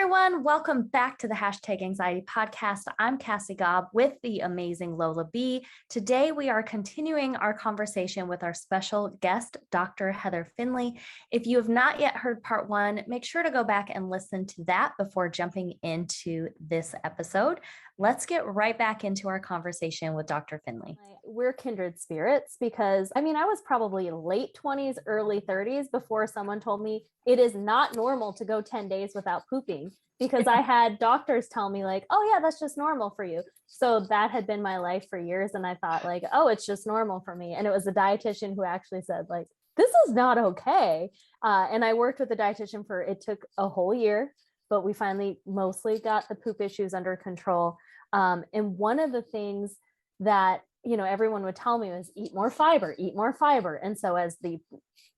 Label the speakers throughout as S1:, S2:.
S1: everyone. Welcome back to the #AnxietyPodcast. I'm Cassie Gaub with the amazing LolaB. Today, we are continuing our conversation with our special guest, Dr. Heather Finley. If you have not yet heard part 1, make sure to go back and listen to that before jumping into this episode. Let's get right back into our conversation with Dr. Finley.
S2: We're kindred spirits because, I was probably late 20s, early 30s before someone told me it is not normal to go 10 days without pooping, because I had doctors tell me like, oh yeah, that's just normal for you. So that had been my life for years. And I thought like, oh, it's just normal for me. And it was a dietitian who actually said like, this is not okay. And I worked with a dietitian it took a whole year, but we finally mostly got the poop issues under control. And one of the things that, everyone would tell me was eat more fiber. And so as the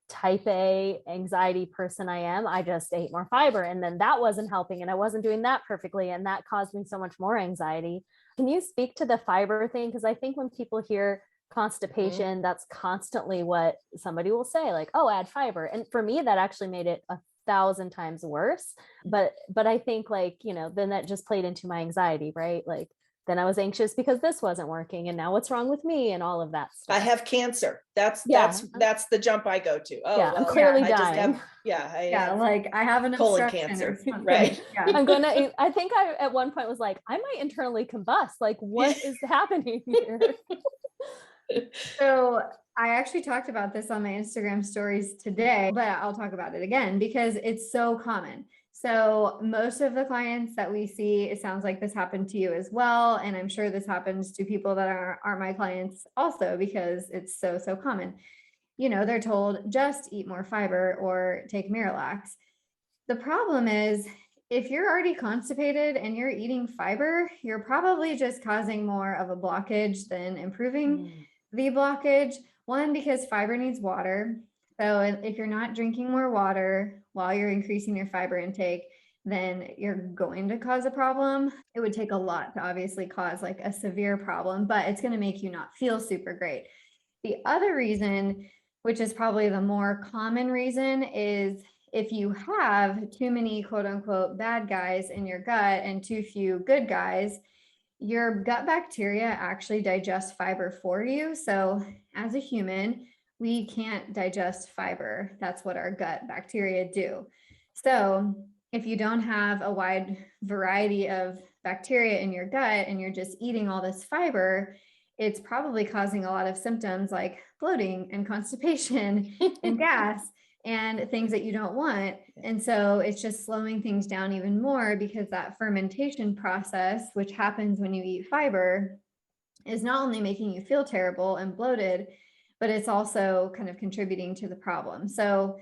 S2: type A anxiety person I am, I just ate more fiber, and then that wasn't helping, and I wasn't doing that perfectly, and that caused me so much more anxiety. Can you speak to the fiber thing? Because I think when people hear constipation, that's constantly what somebody will say, like, oh, add fiber. And for me, that actually made it 1,000 times worse. But I think like, then that just played into my anxiety, right? Like, then I was anxious because this wasn't working, and now what's wrong with me and all of that stuff.
S3: I have cancer. That's the jump I go to. Oh,
S2: yeah, I'm clearly dying.
S1: I have an
S3: colon cancer, right?
S2: Yeah. I think I at one point was like, I might internally combust. Like, what is happening here?
S4: So I actually talked about this on my Instagram stories today, but I'll talk about it again because it's so common. So most of the clients that we see, it sounds like this happened to you as well. And I'm sure this happens to people that aren't my clients also, because it's so common. They're told just eat more fiber or take Miralax. The problem is if you're already constipated and you're eating fiber, you're probably just causing more of a blockage than improving the blockage. One, because fiber needs water. So if you're not drinking more water while you're increasing your fiber intake, then you're going to cause a problem. It would take a lot to obviously cause like a severe problem, but it's going to make you not feel super great. The other reason, which is probably the more common reason, is if you have too many quote unquote bad guys in your gut and too few good guys, your gut bacteria actually digest fiber for you. So as a human, we can't digest fiber. That's what our gut bacteria do. So if you don't have a wide variety of bacteria in your gut and you're just eating all this fiber, it's probably causing a lot of symptoms like bloating and constipation and gas and things that you don't want. And so it's just slowing things down even more, because that fermentation process, which happens when you eat fiber, is not only making you feel terrible and bloated, but it's also kind of contributing to the problem. So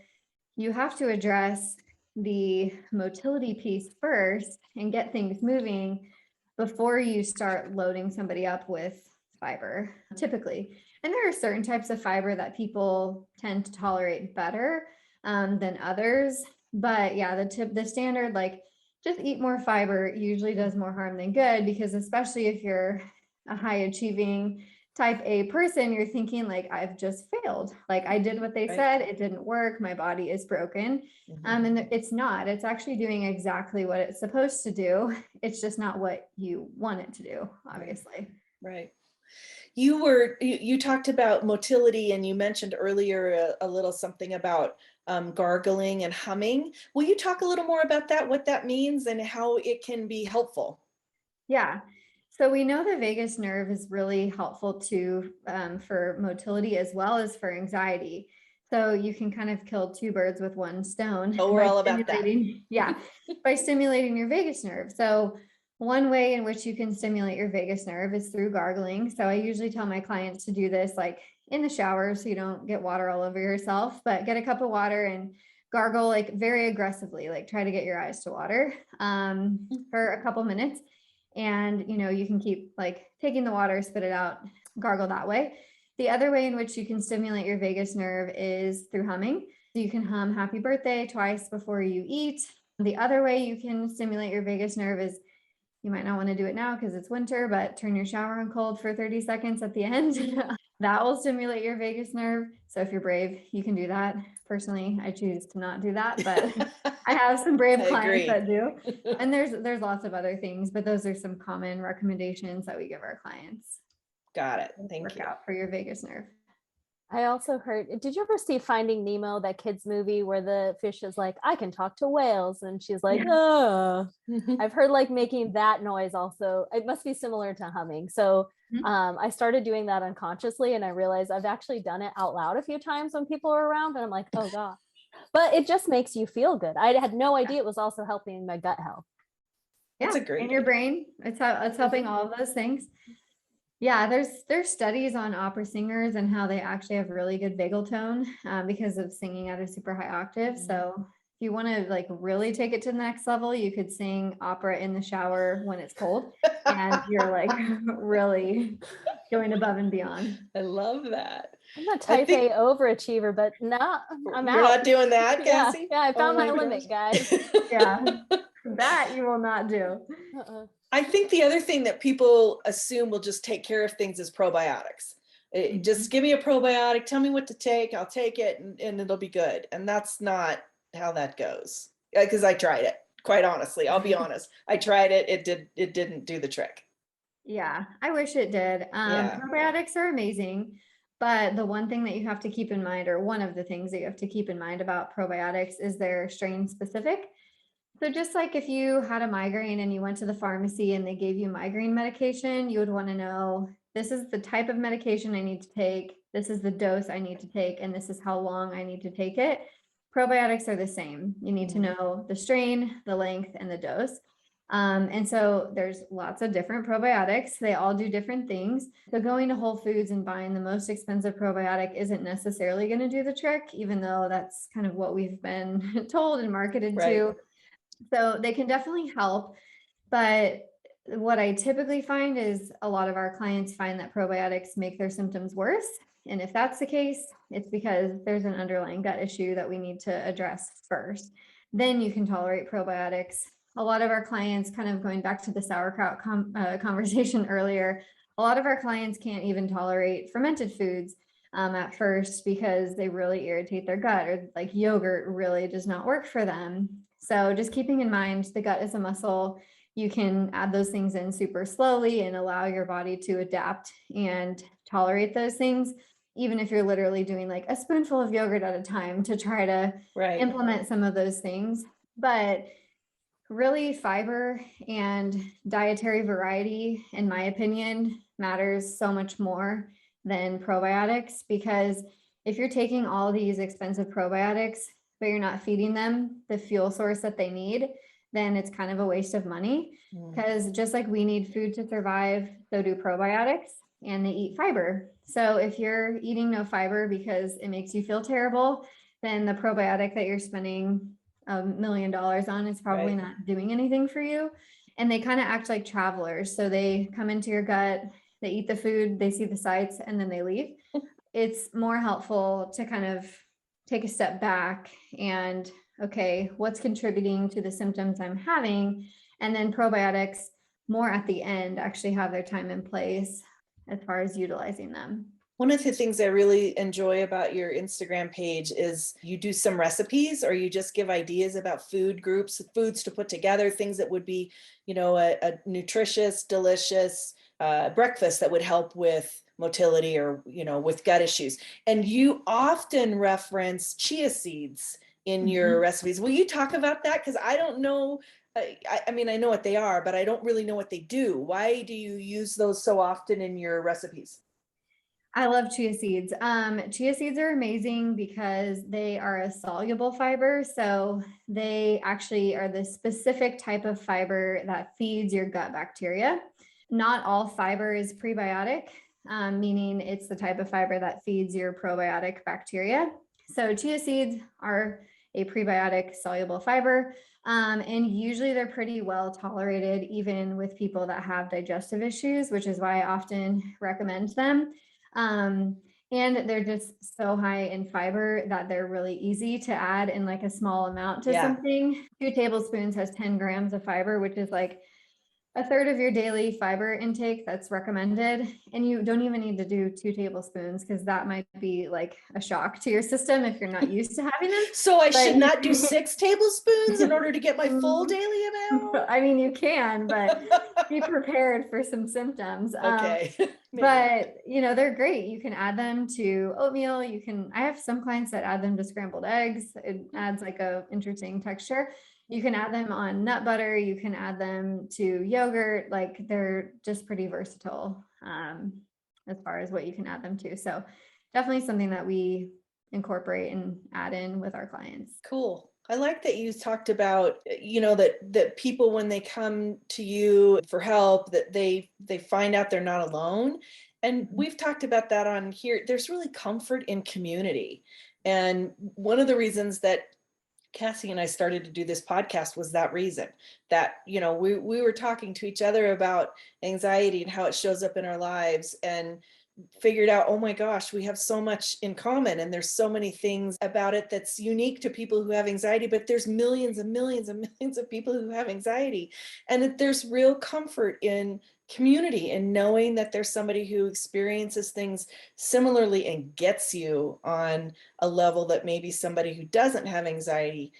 S4: you have to address the motility piece first and get things moving before you start loading somebody up with fiber, typically. And there are certain types of fiber that people tend to tolerate better than others. But yeah, the standard, like just eat more fiber, usually does more harm than good, because especially if you're a high achieving type A person, you're thinking like, I've just failed. Like I did what they said, it didn't work. My body is broken. And it's not, it's actually doing exactly what it's supposed to do. It's just not what you want it to do, obviously.
S3: Right. You talked about motility, and you mentioned earlier a little something about gargling and humming. Will you talk a little more about that, what that means and how it can be helpful?
S4: Yeah. So we know the vagus nerve is really helpful for motility as well as for anxiety. So you can kind of kill two birds with one stone.
S3: Oh, we're all about that.
S4: Yeah, by stimulating your vagus nerve. So one way in which you can stimulate your vagus nerve is through gargling. So I usually tell my clients to do this like in the shower so you don't get water all over yourself, but get a cup of water and gargle like very aggressively, like try to get your eyes to water for a couple minutes. And, you can keep like taking the water, spit it out, gargle that way. The other way in which you can stimulate your vagus nerve is through humming. So you can hum happy birthday twice before you eat. The other way you can stimulate your vagus nerve is, you might not want to do it now because it's winter, but turn your shower on cold for 30 seconds at the end. that will stimulate your vagus nerve. So if you're brave, you can do that. Personally, I choose to not do that, but I have some brave
S3: I
S4: clients
S3: agree.
S4: that do. And there's lots of other things, but those are some common recommendations that we give our clients.
S3: Got it. Thank
S4: Work
S3: you.
S4: out for your vagus nerve.
S2: I also heard, did you ever see Finding Nemo, that kids movie where the fish is like, I can talk to whales, and she's like,
S4: Yeah.
S2: oh. I've heard like making that noise also, it must be similar to humming. So I started doing that unconsciously, and I realized I've actually done it out loud a few times when people are around, and I'm like, oh gosh. But it just makes you feel good. I had no idea it was also helping my gut health.
S3: That's
S4: Yeah,
S3: a great
S4: in your brain. It's helping all of those things. Yeah, there's studies on opera singers and how they actually have really good vagal tone because of singing at a super high octave. So if you want to like really take it to the next level, you could sing opera in the shower when it's cold, and you're like really going above and beyond.
S3: I love that.
S2: I'm a type A overachiever, but no, I'm out.
S3: You're not doing that,
S2: Yeah,
S3: Cassie?
S2: yeah, I found
S3: Oh
S2: my
S3: my
S2: limit,
S3: gosh.
S2: guys.
S4: Yeah, that you will not do.
S3: I think the other thing that people assume will just take care of things is probiotics. Just give me a probiotic, tell me what to take, I'll take it, and it'll be good. And that's not how that goes. Because I tried it, quite honestly. I'll be honest. I tried it. It didn't do the trick.
S4: Yeah, I wish it did.
S3: Yeah.
S4: Probiotics are amazing, but the one thing that you have to keep in mind, or one of the things that you have to keep in mind about probiotics, is they're strain specific. So just like if you had a migraine and you went to the pharmacy and they gave you migraine medication, you would want to know, this is the type of medication I need to take, this is the dose I need to take, and this is how long I need to take it. Probiotics are the same. You need to know the strain, the length, and the dose. And so there's lots of different probiotics. They all do different things. So going to Whole Foods and buying the most expensive probiotic isn't necessarily going to do the trick, even though that's kind of what we've been told and marketed to. So they can definitely help. But what I typically find is a lot of our clients find that probiotics make their symptoms worse. And if that's the case, it's because there's an underlying gut issue that we need to address first. Then you can tolerate probiotics. A lot of our clients, kind of going back to the sauerkraut conversation earlier, a lot of our clients can't even tolerate fermented foods at first because they really irritate their gut, or like yogurt really does not work for them. So just keeping in mind, the gut is a muscle. You can add those things in super slowly and allow your body to adapt and tolerate those things, even if you're literally doing like a spoonful of yogurt at a time to try to implement some of those things. But really, fiber and dietary variety, in my opinion, matters so much more than probiotics, because if you're taking all these expensive probiotics, but you're not feeding them the fuel source that they need, then it's kind of a waste of money. Because just like we need food to survive, so do probiotics, and they eat fiber. So if you're eating no fiber because it makes you feel terrible, then the probiotic that you're spending $1 million on is probably not doing anything for you. And they kind of act like travelers. So they come into your gut, they eat the food, they see the sights, and then they leave. It's more helpful to kind of take a step back and, okay, what's contributing to the symptoms I'm having? And then probiotics more at the end actually have their time in place as far as utilizing them.
S3: One of the things I really enjoy about your Instagram page is you do some recipes, or you just give ideas about food groups, foods to put together, things that would be, a nutritious, delicious breakfast that would help with motility or, with gut issues. And you often reference chia seeds in your recipes. Will you talk about that? Because I don't know. I mean, I know what they are, but I don't really know what they do. Why do you use those so often in your recipes?
S4: I love chia seeds. Chia seeds are amazing because they are a soluble fiber. So they actually are the specific type of fiber that feeds your gut bacteria. Not all fiber is prebiotic, meaning it's the type of fiber that feeds your probiotic bacteria. So chia seeds are a prebiotic soluble fiber. And usually they're pretty well tolerated, even with people that have digestive issues, which is why I often recommend them. And they're just so high in fiber that they're really easy to add in like a small amount to something. 2 tablespoons has 10 grams of fiber, which is like a third of your daily fiber intake that's recommended. And you don't even need to do 2 tablespoons because that might be like a shock to your system if you're not used to having them.
S3: So I
S4: But
S3: should not do 6 tablespoons in order to get my full daily amount?
S4: I mean, you can, but be prepared for some symptoms.
S3: Okay. Maybe.
S4: But they're great. You can add them to oatmeal. I have some clients that add them to scrambled eggs. It adds like a interesting texture. You can add them on nut butter. You can add them to yogurt. Like they're just pretty versatile as far as what you can add them to. So definitely something that we incorporate and add in with our clients.
S3: Cool. I like that you talked about, that people, when they come to you for help, that they find out they're not alone. And we've talked about that on here. There's really comfort in community. And one of the reasons that Cassie and I started to do this podcast was that reason, that, we were talking to each other about anxiety and how it shows up in our lives, and figured out, oh my gosh, we have so much in common, and there's so many things about it that's unique to people who have anxiety, but there's millions and millions and millions of people who have anxiety. And there's real comfort in community and knowing that there's somebody who experiences things similarly and gets you on a level that maybe somebody who doesn't have anxiety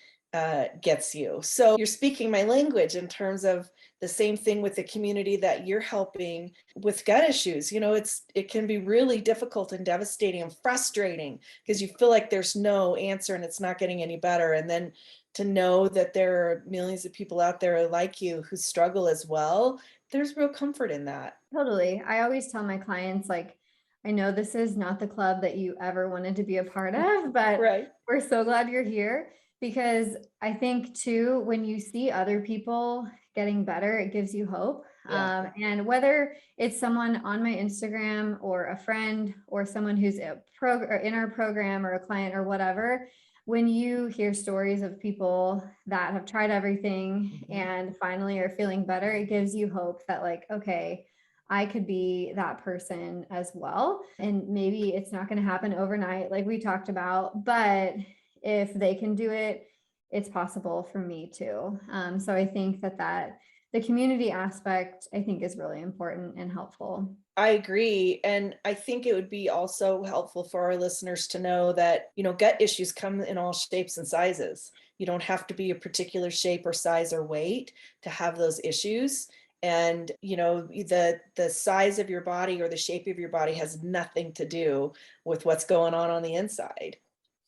S3: gets you. So you're speaking my language in terms of the same thing with the community that you're helping with gut issues. It can be really difficult and devastating and frustrating because you feel like there's no answer and it's not getting any better. And then to know that there are millions of people out there like you who struggle as well, there's real comfort in that.
S4: Totally. I always tell my clients, like, I know this is not the club that you ever wanted to be a part of, but
S3: Right.
S4: We're so glad you're here, because I think too, when you see other people getting better, it gives you hope.
S3: Yeah.
S4: And whether it's someone on my Instagram or a friend or someone who's or in our program or a client or whatever, when you hear stories of people that have tried everything and finally are feeling better, it gives you hope that, like, okay, I could be that person as well. And maybe it's not going to happen overnight, like we talked about, but if they can do it, it's possible for me too. So I think that the community aspect, I think, is really important and helpful.
S3: I agree. And I think it would be also helpful for our listeners to know that, gut issues come in all shapes and sizes. You don't have to be a particular shape or size or weight to have those issues. And, the size of your body or the shape of your body has nothing to do with what's going on the inside.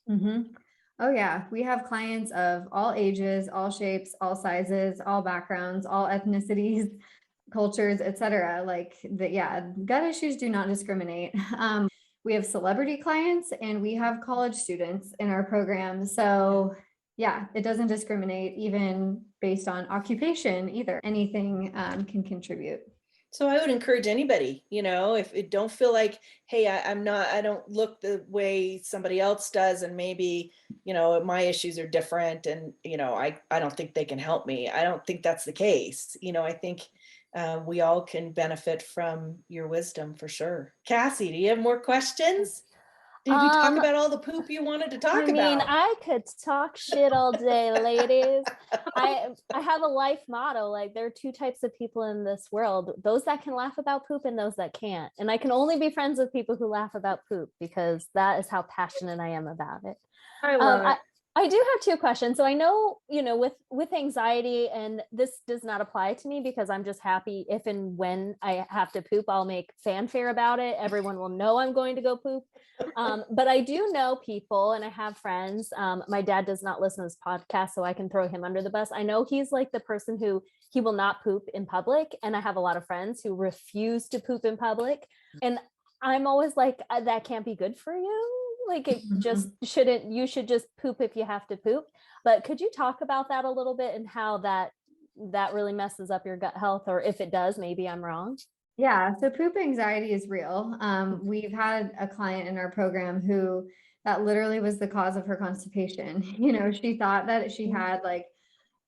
S4: Mm-hmm. Oh yeah. We have clients of all ages, all shapes, all sizes, all backgrounds, all ethnicities, cultures, etc. Gut issues do not discriminate. We have celebrity clients and we have college students in our program. So yeah, it doesn't discriminate even based on occupation either. Anything can contribute.
S3: So I would encourage anybody, if it don't feel like, hey, I don't look the way somebody else does, and maybe, my issues are different, and, I don't think they can help me. I don't think that's the case. I think we all can benefit from your wisdom for sure. Cassie, do you have more questions? Did you talk about all the poop you wanted to talk about?
S2: I could talk shit all day, ladies. I have a life motto, like, there are 2 types of people in this world, those that can laugh about poop and those that can't. And I can only be friends with people who laugh about poop, because that is how passionate I am about it.
S4: I love it.
S2: I do have 2 questions. So I know, with anxiety, and this does not apply to me because I'm just happy if and when I have to poop, I'll make fanfare about it. Everyone will know I'm going to go poop. But I do know people, and I have friends. My dad does not listen to this podcast, so I can throw him under the bus. I know he's like the person who he will not poop in public. And I have a lot of friends who refuse to poop in public. And I'm always like, that can't be good for you. Like, it just shouldn't, you should just poop if you have to poop. But could you talk about that a little bit, and how that really messes up your gut health? Or if it does, maybe I'm wrong.
S4: Yeah. So poop anxiety is real. We've had a client in our program who that literally was the cause of her constipation. She thought that she had like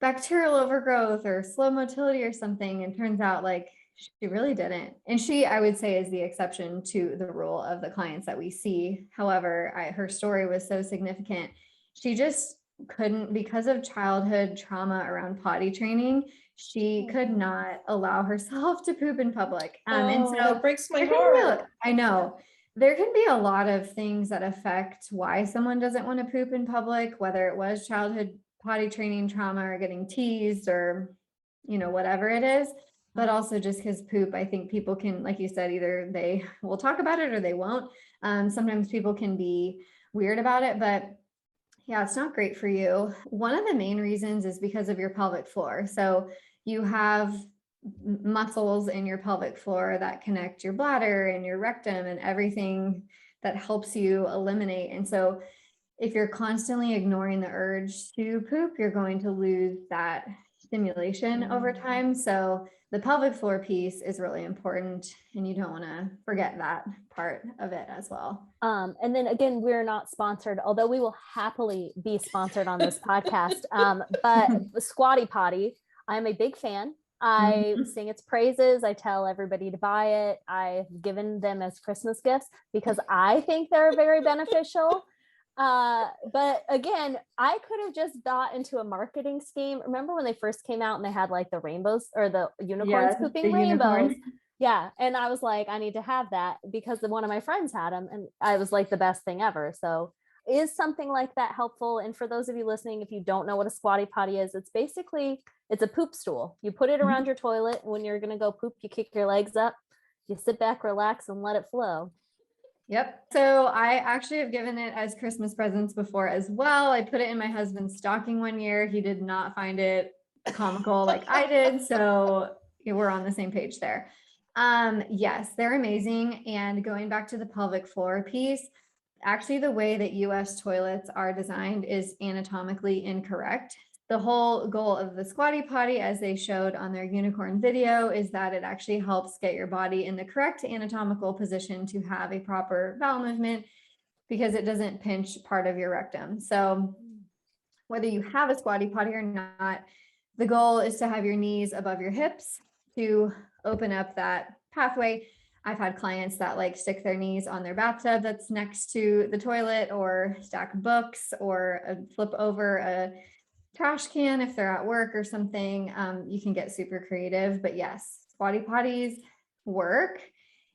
S4: bacterial overgrowth or slow motility or something. And turns out like she really didn't. And she, I would say, is the exception to the rule of the clients that we see. However, her story was so significant. She just couldn't, because of childhood trauma around potty training, she could not allow herself to poop in public. And so
S3: that breaks my
S4: there can be
S3: heart.
S4: I know there can be a lot of things that affect why someone doesn't want to poop in public, whether it was childhood potty training trauma or getting teased or, whatever it is. But also just because poop, I think people can, like you said, either they will talk about it or they won't. Sometimes people can be weird about it, but yeah, it's not great for you. One of the main reasons is because of your pelvic floor. So you have muscles in your pelvic floor that connect your bladder and your rectum and everything that helps you eliminate. And so if you're constantly ignoring the urge to poop, you're going to lose that stimulation over time. So the pelvic floor piece is really important, and you don't want to forget that part of it as well.
S2: And then again, we're not sponsored, although we will happily be sponsored on this podcast. But Squatty Potty, I'm a big fan. I sing its praises. I tell everybody to buy it. I've given them as Christmas gifts because I think they're very beneficial. But again, I could have just got into a marketing scheme. Remember when they first came out and they had like the rainbows or the unicorns pooping rainbows? Yeah. And I was like, I need to have that because one of my friends had them and I was like the best thing ever. So is something like that helpful? And for those of you listening, if you don't know what a Squatty Potty is, it's basically, it's a poop stool. You put it around your toilet. And when you're going to go poop, you kick your legs up, you sit back, relax, and let it flow.
S4: Yep. So I actually have given it as Christmas presents before as well. I put it in my husband's stocking one year. He did not find it comical like I did. So we're on the same page there. Yes, they're amazing. And going back to the pelvic floor piece, actually the way that US toilets are designed is anatomically incorrect. The whole goal of the Squatty Potty, as they showed on their unicorn video, is that it actually helps get your body in the correct anatomical position to have a proper bowel movement because it doesn't pinch part of your rectum. So whether you have a Squatty Potty or not, the goal is to have your knees above your hips to open up that pathway. I've had clients that like stick their knees on their bathtub that's next to the toilet, or stack books, or flip over a trash can if they're at work or something. You can get super creative, but yes, Squatty Potties work,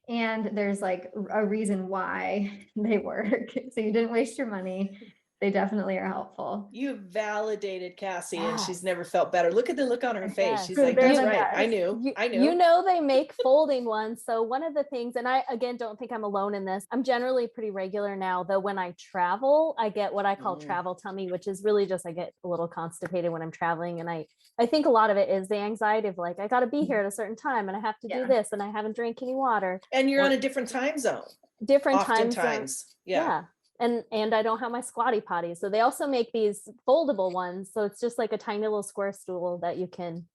S4: and there's like a reason why they work. So you didn't waste your money. They definitely are helpful.
S3: You validated Cassie, and she's never felt better. Look at the look on her face. She's like,
S4: They're
S3: that's
S4: the
S3: right.
S4: best.
S3: I knew.
S2: You know, they make folding ones. So one of the things, and I, again, don't think I'm alone in this. I'm generally pretty regular now, though. When I travel, I get what I call travel tummy, which is really just, I get a little constipated when I'm traveling. And I think a lot of it is the anxiety of like, I got to be here at a certain time and I have to do this and I haven't drank any water.
S3: And you're on a different time zone.
S2: Different time
S3: zones.
S2: Yeah. And I don't have my Squatty Potty. So they also make these foldable ones. So it's just like a tiny little square stool that you can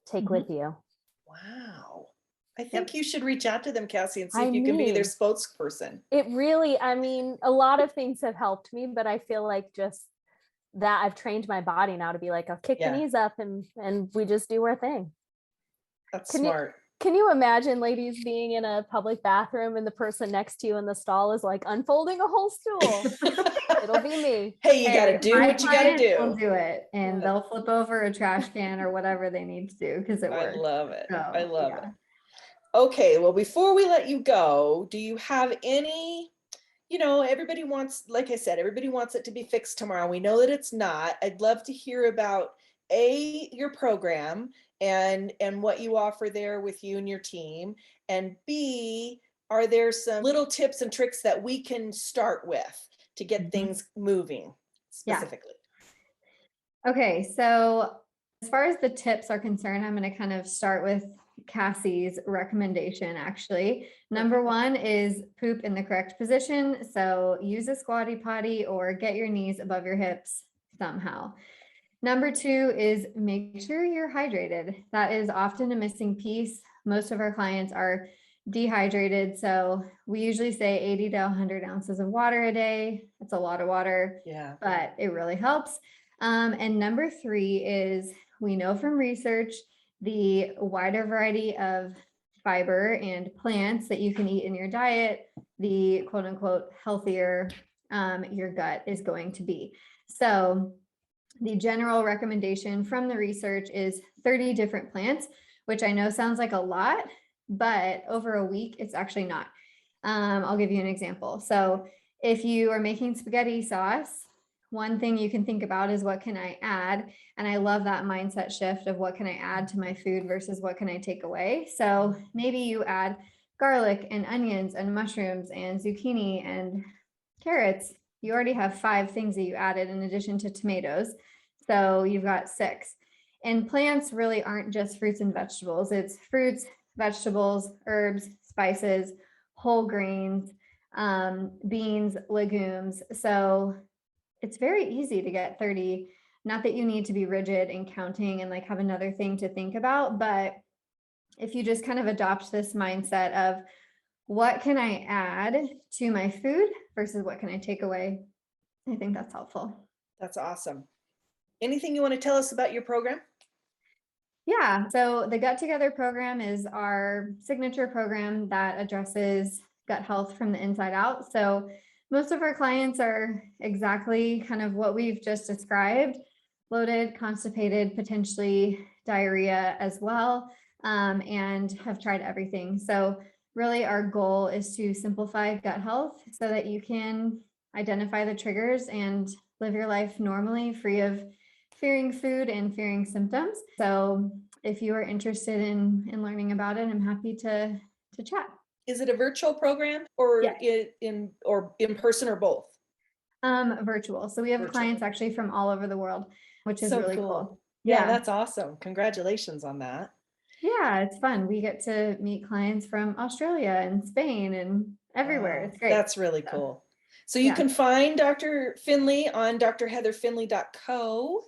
S2: take with you.
S3: Wow. I think you should reach out to them, Cassie, and see if you can be their spokesperson.
S2: It really, I mean, a lot of things have helped me, but I feel like just that I've trained my body now to be like, I'll kick the knees up and we just do our thing.
S3: That's smart.
S2: Can you imagine, ladies, being in a public bathroom and the person next to you in the stall is like unfolding a whole stool? It'll be me.
S3: Hey, you got to do what you got to do.
S4: They'll do it, and they'll flip over a trash can or whatever they need to do because it works.
S3: I love it.
S4: So,
S3: I love it. Okay, well, before we let you go, do you have any, everybody wants, like I said, everybody wants it to be fixed tomorrow. We know that it's not. I'd love to hear about your program and what you offer there with you and your team, and B, are there some little tips and tricks that we can start with to get things moving specifically?
S4: Okay, so as far as the tips are concerned, I'm going to kind of start with Cassie's recommendation. Actually, number one is poop in the correct position. So use a Squatty Potty or get your knees above your hips somehow. Number two is make sure you're hydrated. That is often a missing piece. Most of our clients are dehydrated. So we usually say 80 to 100 ounces of water a day. That's a lot of water, but it really helps. And number three is, we know from research, the wider variety of fiber and plants that you can eat in your diet, the quote unquote healthier your gut is going to be. So The general recommendation from the research is 30 different plants, which I know sounds like a lot, but over a week, it's actually not. I'll give you an example. So if you are making spaghetti sauce, one thing you can think about is what can I add? And I love that mindset shift of what can I add to my food versus what can I take away? So maybe you add garlic and onions and mushrooms and zucchini and carrots. You already have 5 things that you added in addition to tomatoes. So you've got 6. And plants really aren't just fruits and vegetables. It's fruits, vegetables, herbs, spices, whole grains, beans, legumes. So it's very easy to get 30. Not that you need to be rigid in counting and like have another thing to think about, but if you just kind of adopt this mindset of what can I add to my food versus what can I take away, I think that's helpful.
S3: That's awesome. Anything you want to tell us about your program?
S4: Yeah, so the Gut Together program is our signature program that addresses gut health from the inside out. So most of our clients are exactly kind of what we've just described: bloated, constipated, potentially diarrhea as well, and have tried everything. So really our goal is to simplify gut health so that you can identify the triggers and live your life normally, free of fearing food and fearing symptoms. So if you are interested in learning about it, I'm happy to chat.
S3: Is it a virtual program or
S4: Yes.
S3: in person or both?
S4: Virtual. So we have
S3: Virtual.
S4: clients actually from all over the world, which is
S3: So
S4: really
S3: cool.
S4: cool.
S3: Yeah, that's awesome. Congratulations on that.
S4: Yeah, it's fun. We get to meet clients from Australia and Spain and everywhere.
S3: Wow,
S4: It's great.
S3: that's really
S4: So,
S3: cool. So you
S4: yeah.
S3: can find Dr. Finley on drheatherfinley.co.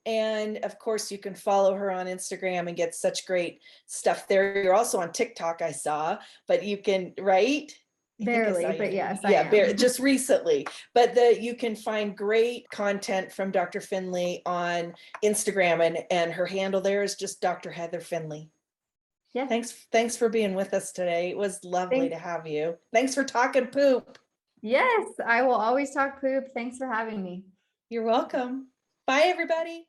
S3: And of course, you can follow her on Instagram and get such great stuff there. You're also on TikTok, I saw, but you can, right?
S4: Barely, but yes, I
S3: Yeah,
S4: am.
S3: just recently. But you can find great content from Dr. Finley on Instagram, and her handle there is just Dr. Heather Finley.
S4: Yeah.
S3: Thanks for being with us today. It was lovely to have you. Thanks for talking poop.
S4: Yes, I will always talk poop. Thanks for having me.
S3: You're welcome. Bye, everybody.